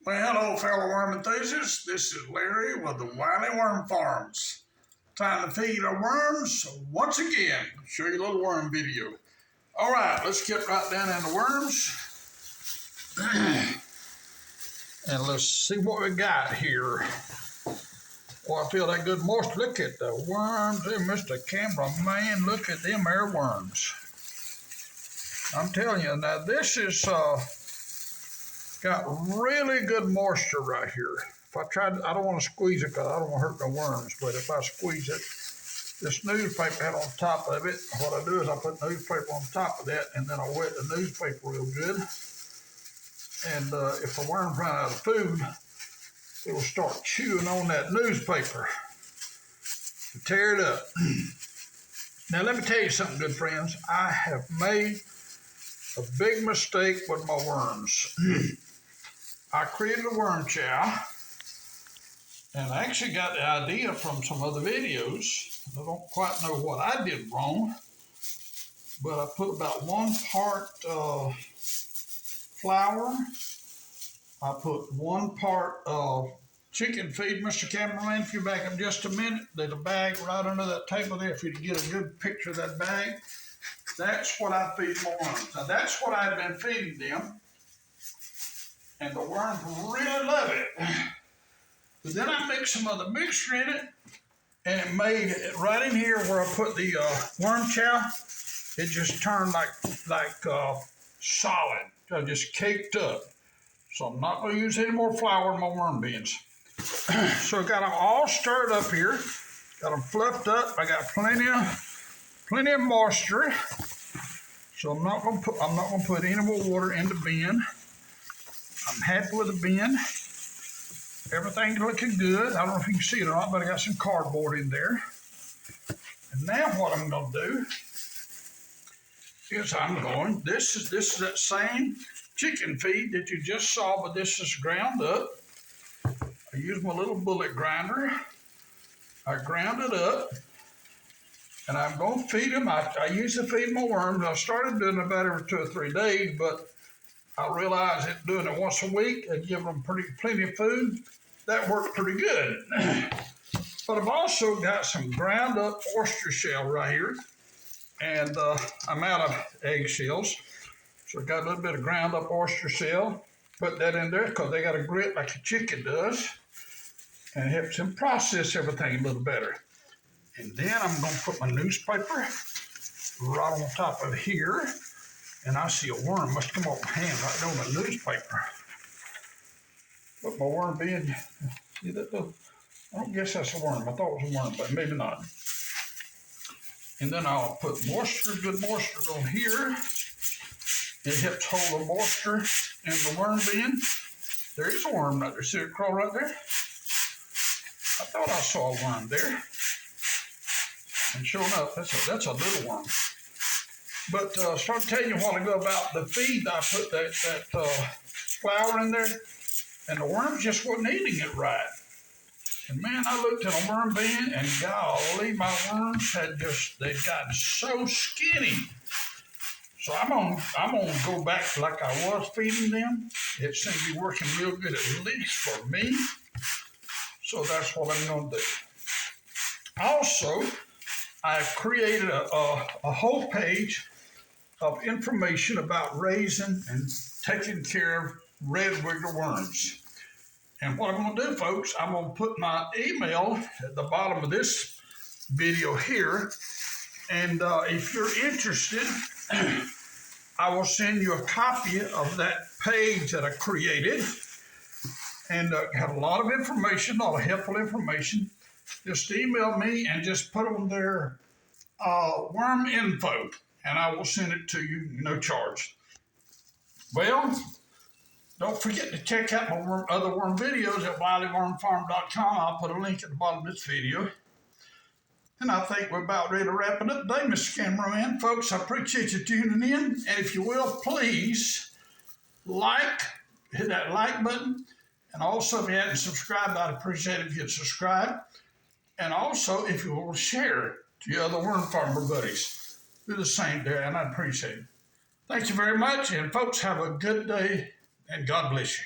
Well, hello, fellow worm enthusiasts. This is Larry with the Wiley Worm Farms. Time to feed our worms once again. Show you a little worm video. All right, let's get right down into worms. And let's see what we got here. Oh, I feel that good moisture. Look at the worms there, Mr. Cameraman. Look at them air worms. I'm telling you, now this is got really good moisture right here. If I tried, I don't want to squeeze it because I don't want to hurt the worms, but if I squeeze it, this newspaper had on top of it, what I do is I put newspaper on top of that, and then I wet the newspaper real good. And if the worms run out of food, it will start chewing on that newspaper to tear it up. Now, let me tell you something, good friends. I have made a big mistake with my worms. I created a worm chow, and I actually got the idea from some other videos. I don't quite know what I did wrong, but I put about 1 part flour. I put 1 part of chicken feed. Mr. Cameraman, if you back up just a minute, there's a bag right under that table there. If you can get a good picture of that bag, that's what I feed my worms. Now, that's what I've been feeding them, and the worms really love it. But then I mixed some other mixture in it, and it made it right in here where I put the worm chow. It just turned like solid, just caked up. So I'm not going to use any more flour in my worm bins. So I got them all stirred up here, got them fluffed up. I got plenty of moisture. So I'm not going to put any more water in the bin. I'm happy with the bin. Everything's looking good. I don't know if you can see it or not, but I got some cardboard in there. And now what I'm going to do is this is that same chicken feed that you just saw, but this is ground up. I use my little bullet grinder. I ground it up, and I'm going to feed them. I usually feed my worms. I started doing it about every 2 or 3 days, but I realized that doing it once a week and giving them plenty of food, that worked pretty good. But I've also got some ground up oyster shell right here, and I'm out of eggshells. So I got a little bit of ground up oyster shell. Put that in there because they got a grit like a chicken does, and it helps them process everything a little better. And then I'm going to put my newspaper right on top of here. And I see a worm must come off my hand right on the newspaper. Look, my worm bin. See that though? I don't guess that's a worm. I thought it was a worm, but maybe not. And then I'll put good moisture on here. It helps hold the moisture in the worm bin. There is a worm right there. See it crawl right there? I thought I saw a worm there. And sure enough, that's a little worm. But I started telling you a while ago about the feed. I put that flour in there, and the worms just wasn't eating it right. And man, I looked at a worm bin, and golly, my worms they'd gotten so skinny. So I'm gonna go back to like I was feeding them. It seems to be working real good, at least for me. So that's what I'm gonna do. Also, I've created a whole page of information about raising and taking care of red wiggler worms. And what I'm going to do, folks, I'm going to put my email at the bottom of this video here. And if you're interested, I will send you a copy of that page that I created. And have a lot of information, a lot of helpful information. Just email me and just put on there worm info, and I will send it to you, no charge. Well, don't forget to check out my other worm videos at wileywormfarm.com. I'll put a link at the bottom of this video. And I think we're about ready to wrap it up today, Mr. Cameraman. Folks, I appreciate you tuning in. And if you will, please hit that like button. And also, if you haven't subscribed, I'd appreciate it if you'd subscribe. And also, if you will share to your other worm farmer buddies. Do the same there, and I appreciate it. Thank you very much, and folks, have a good day, and God bless you.